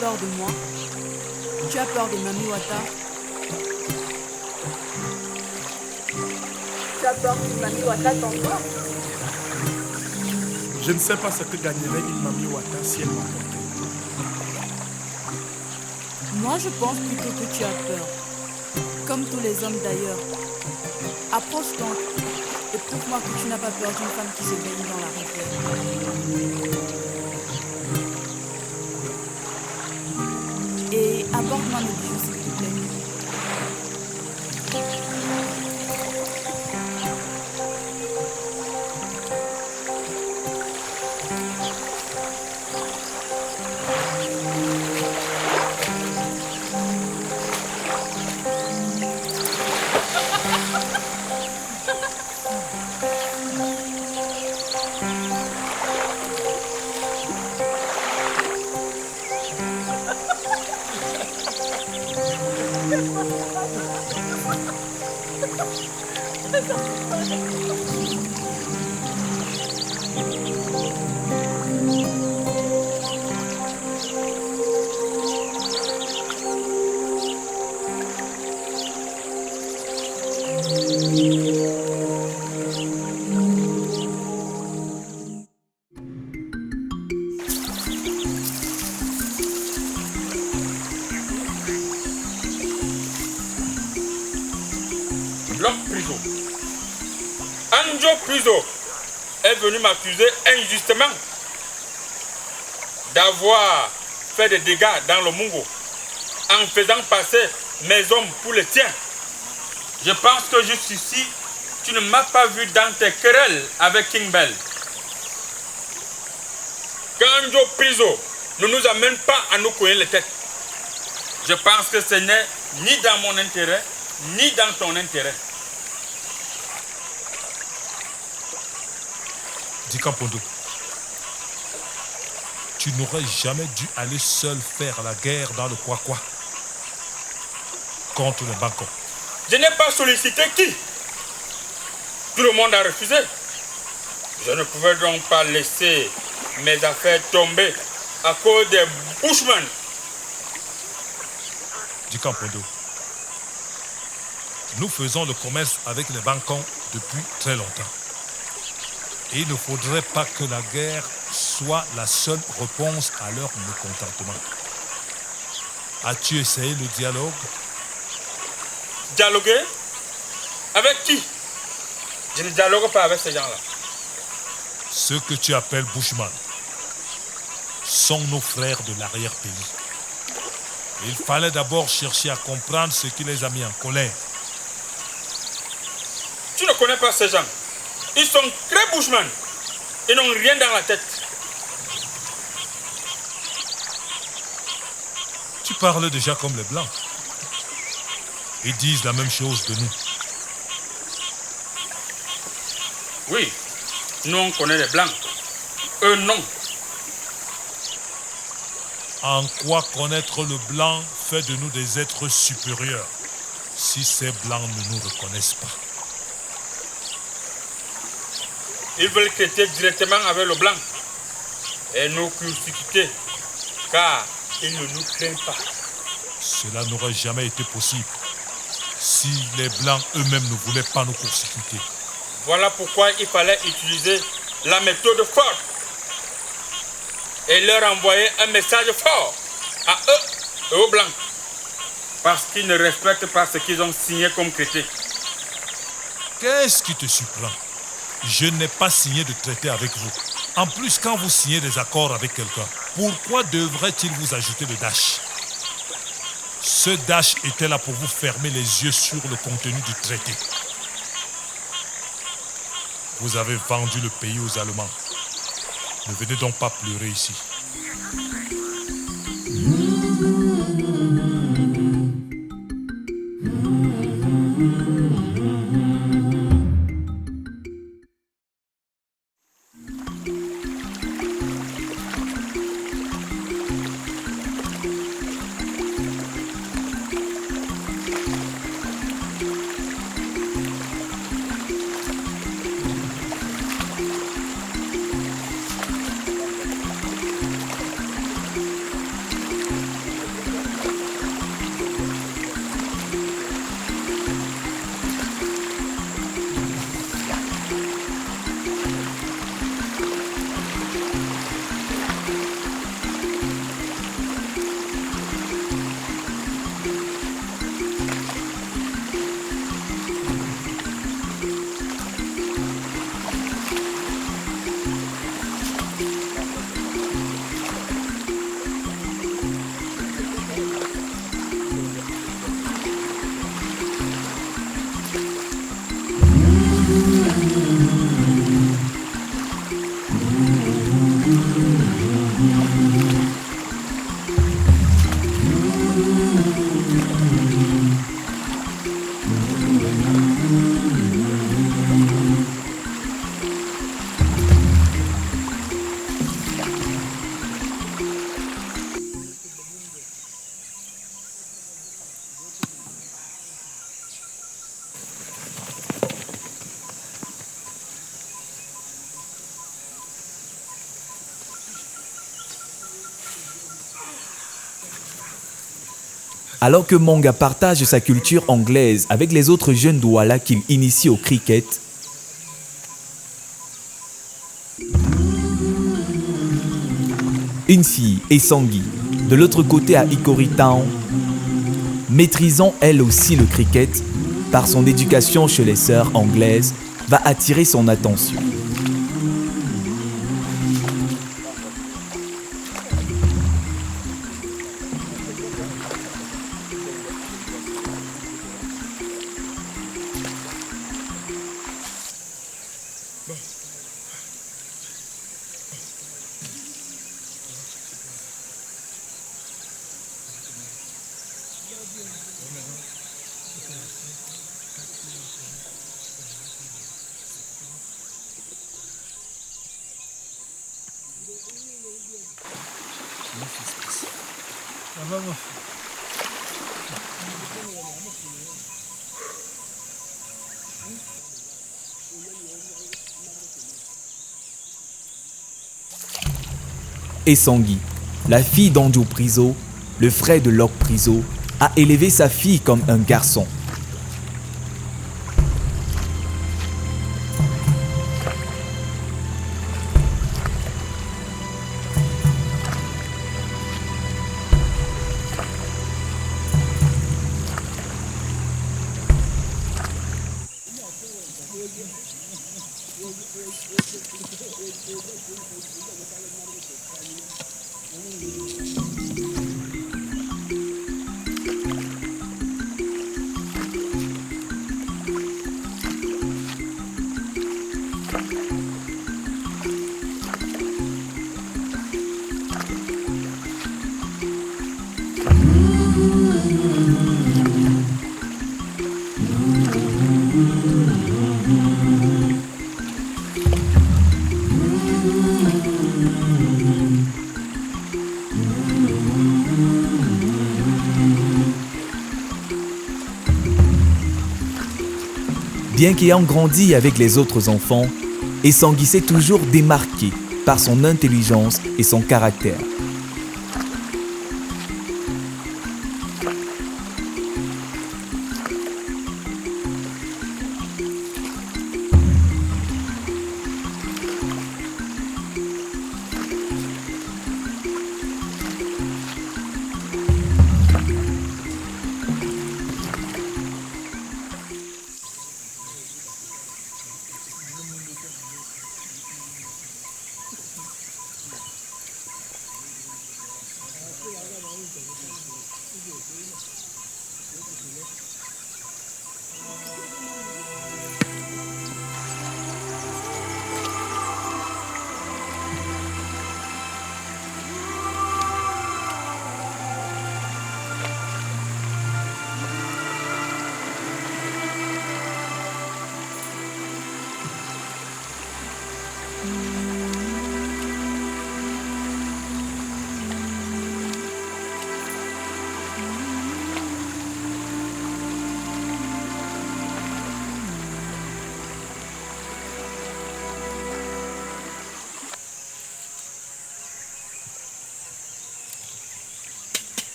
peur de moi? Tu as peur de Mami Wata? Tu as peur que Mami Wata t'envoie? Je ne sais pas ce que gagnerait une Mami Wata si elle m'emportait. Moi, je pense plutôt que tu as peur. Comme tous les hommes d'ailleurs. Approche donc et prouve-moi que tu n'as pas peur d'une femme qui se baigne dans la rivière. Et apporte-moi mes bijoux, s'il te plaît. Bloc Priso. Anjo Priso est venu m'accuser injustement d'avoir fait des dégâts dans le Mungo en faisant passer mes hommes pour les tiens. Je pense que jusqu'ici, tu ne m'as pas vu dans tes querelles avec King Bell. Qu'Anjo Priso ne nous amène pas à nous cogner les têtes. Je pense que ce n'est ni dans mon intérêt, ni dans ton intérêt. Dicampondo, tu n'aurais jamais dû aller seul faire la guerre dans le Kwakwa contre le Banco. Je n'ai pas sollicité qui? Tout le monde a refusé. Je ne pouvais donc pas laisser mes affaires tomber à cause des Bushmen. Dicampondo, nous faisons le commerce avec les Bancons depuis très longtemps. Et il ne faudrait pas que la guerre soit la seule réponse à leur mécontentement. As-tu essayé le dialogue? Dialoguer? Avec qui? Je ne dialogue pas avec ces gens-là. Ceux que tu appelles Bushman sont nos frères de l'arrière-pays. Il fallait d'abord chercher à comprendre ce qui les a mis en colère. Tu ne connais pas ces gens. Ils sont très Bushman. Ils n'ont rien dans la tête. Tu parles déjà comme les Blancs. Ils disent la même chose de nous. Oui, nous on connaît les Blancs. Eux non. En quoi connaître le Blanc fait de nous des êtres supérieurs si ces Blancs ne nous reconnaissent pas? Ils veulent traiter directement avec le Blanc et nous crucifier car ils ne nous craignent pas. Cela n'aurait jamais été possible si les Blancs eux-mêmes ne voulaient pas nous crucifier. Voilà pourquoi il fallait utiliser la méthode forte et leur envoyer un message fort à eux et aux Blancs parce qu'ils ne respectent pas ce qu'ils ont signé comme traité. Qu'est-ce qui te surprend? Je n'ai pas signé de traité avec vous. En plus, quand vous signez des accords avec quelqu'un, pourquoi devrait-il vous ajouter le dash? Ce dash était là pour vous fermer les yeux sur le contenu du traité. Vous avez vendu le pays aux Allemands. Ne venez donc pas pleurer ici. Alors que Monga partage sa culture anglaise avec les autres jeunes Douala qu'il initie au cricket, une fille, Essangui, de l'autre côté à Ikori Town, maîtrisant elle aussi le cricket, par son éducation chez les sœurs anglaises, va attirer son attention. Essangui, la fille d'Andjo Priso, le frère de Locke Priso, a élevé sa fille comme un garçon. Bien qu'ayant grandi avec les autres enfants, Essangui s'est toujours démarqué par son intelligence et son caractère.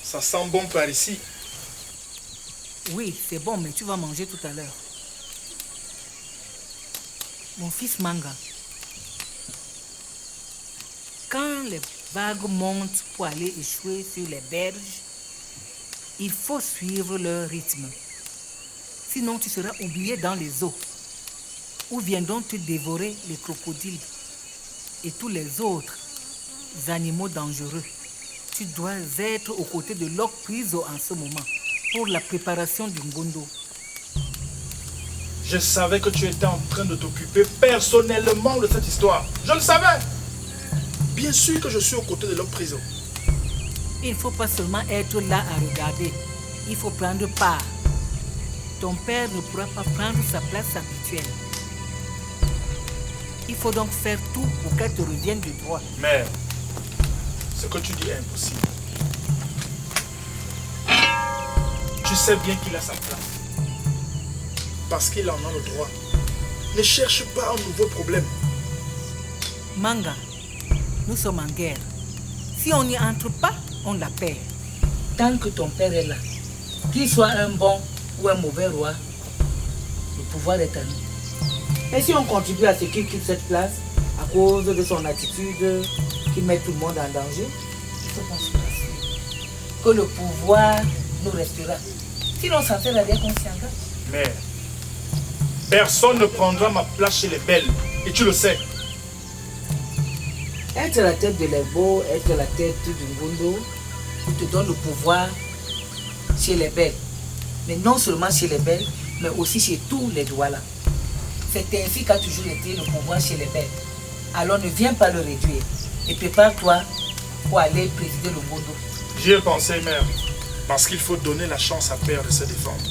Ça sent bon par ici. Oui, c'est bon, mais tu vas manger tout à l'heure. Mon fils Manga, quand les vagues montent pour aller échouer sur les berges, il faut suivre leur rythme. Sinon, tu seras oublié dans les eaux, où viendront te dévorer les crocodiles et tous les autres animaux dangereux. Tu dois être aux côtés de Lok Priso en ce moment pour la préparation du Ngondo. Je savais que tu étais en train de t'occuper personnellement de cette histoire. Je le savais. Bien sûr que je suis aux côtés de Lok Priso. Il ne faut pas seulement être là à regarder. Il faut prendre part. Ton père ne pourra pas prendre sa place habituelle. Il faut donc faire tout pour qu'elle te revienne du droit. Mère, ce que tu dis est impossible. Tu sais bien qu'il a sa place. Parce qu'il en a le droit. Ne cherche pas un nouveau problème. Manga, nous sommes en guerre. Si on n'y entre pas, on la perd. Tant que ton père est là, qu'il soit un bon ou un mauvais roi, le pouvoir est à nous. Et si on continue à ce qu'il quitte cette place à cause de son attitude qui met tout le monde en danger, il faut qu'on se rassure que le pouvoir nous restera. Sinon, ça fait la rien qu'on s'y engage. Mère, personne ne prendra ma place chez les belles. Et tu le sais. Être la tête de l'Ebo, être la tête du Ngondo, il te donne le pouvoir chez les belles. Mais non seulement chez les belles, mais aussi chez tous les Douala. C'est ainsi qu'a toujours été le pouvoir chez les belles. Alors ne viens pas le réduire et prépare-toi pour aller présider le Ngondo. J'y ai pensé, mère. Parce qu'il faut donner la chance à Père de se défendre.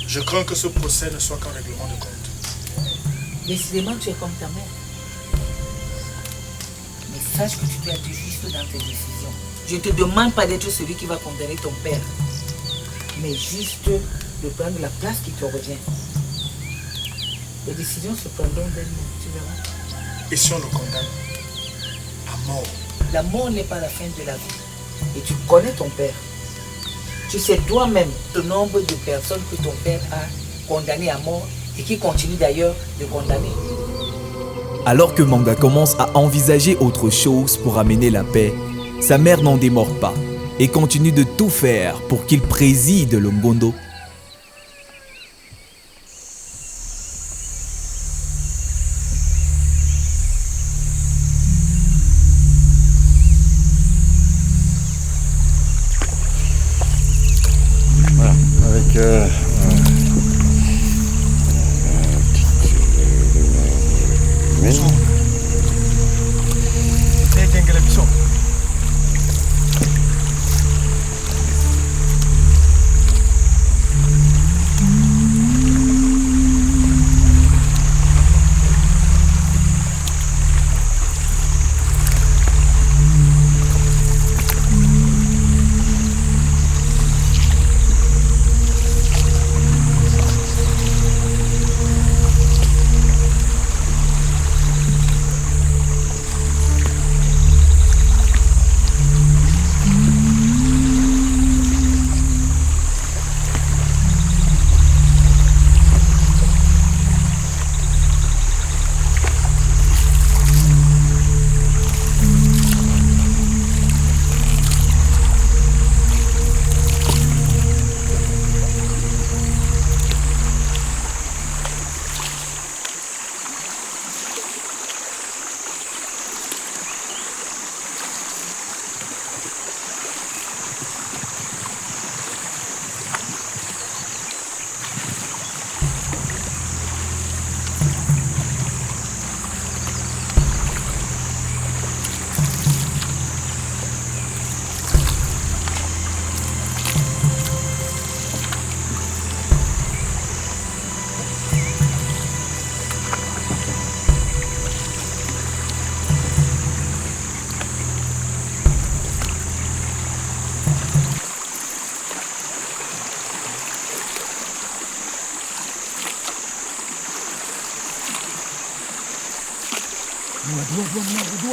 Je crains que ce procès ne soit qu'un règlement de compte. Décidément, tu es comme ta mère. Mais sache que tu dois être juste dans tes décisions. Je ne te demande pas d'être celui qui va condamner ton père, mais juste de prendre la place qui te revient. Les décisions se prendront d'elles-mêmes, tu verras. Et si on le condamne à mort? La mort n'est pas la fin de la vie. Et tu connais ton père. Tu sais toi-même le nombre de personnes que ton père a condamnées à mort et qui continue d'ailleurs de condamner. Alors que Manga commence à envisager autre chose pour amener la paix, sa mère n'en démord pas et continue de tout faire pour qu'il préside le Ngondo. Voilà, avec maison.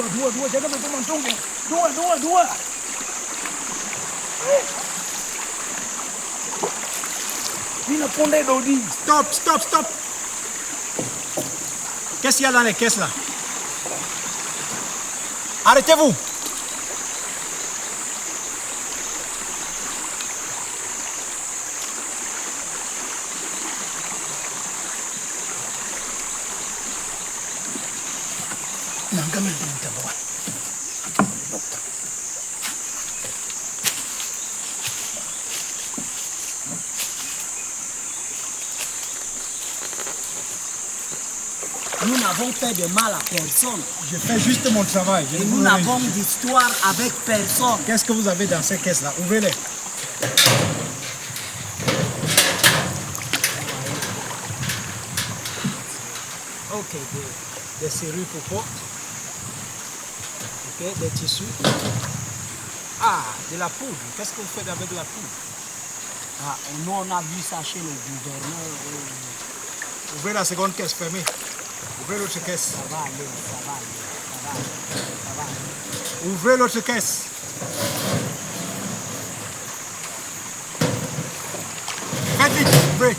Dua, jangan main pemantong. Dua. Stop, stop, stop. Qu'est-ce qu'il y a dans les caisses là? Arrêtez-vous. Nous n'avons fait de mal à personne. Je fais juste mon travail. Et nous n'avons d'histoire avec personne. Qu'est-ce que vous avez dans ces caisses là? Ouvrez-les. Ok, des serrures pour porte. Ok, des tissus. Ah, de la poudre. Qu'est-ce que vous faites avec la poudre? Ah, nous, on a vu ça chez le gouverneur. Ouvrez la seconde caisse, fermée. Ouvrez l'autre caisse. Ça va aller, ça va aller, ça va aller. Ouvrez l'autre caisse. Faites vite, ouvrez.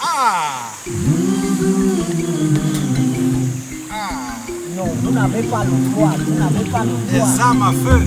Ah! Non, vous n'avez pas le droit, vous n'avez pas le droit. Des armes à feu.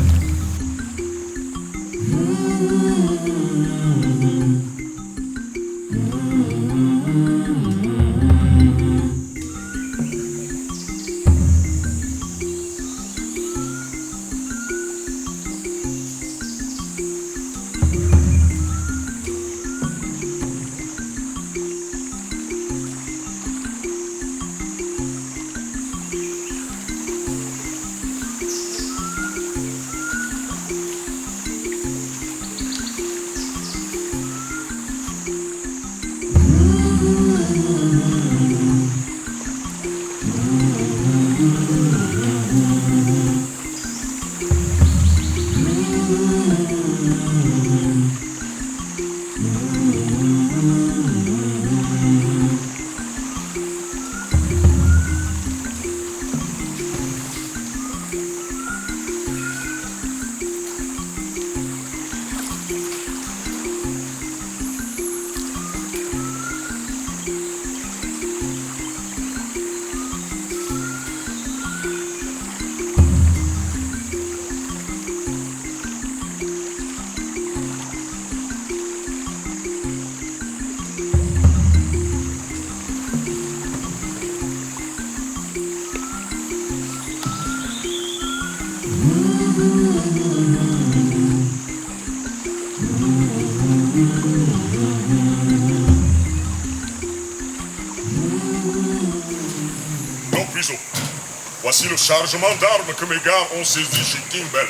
Voici le chargement d'armes que mes gars ont saisi chez King Bell.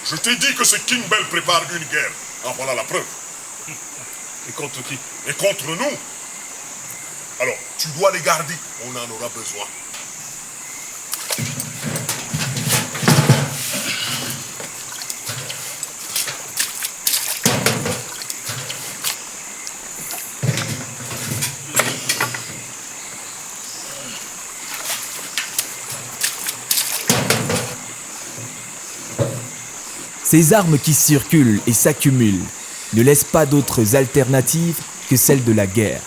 Je t'ai dit que ce King Bell prépare une guerre. En voilà la preuve. Et contre qui? Et contre nous. Alors, tu dois les garder. On en aura besoin. Ces armes qui circulent et s'accumulent ne laissent pas d'autres alternatives que celle de la guerre.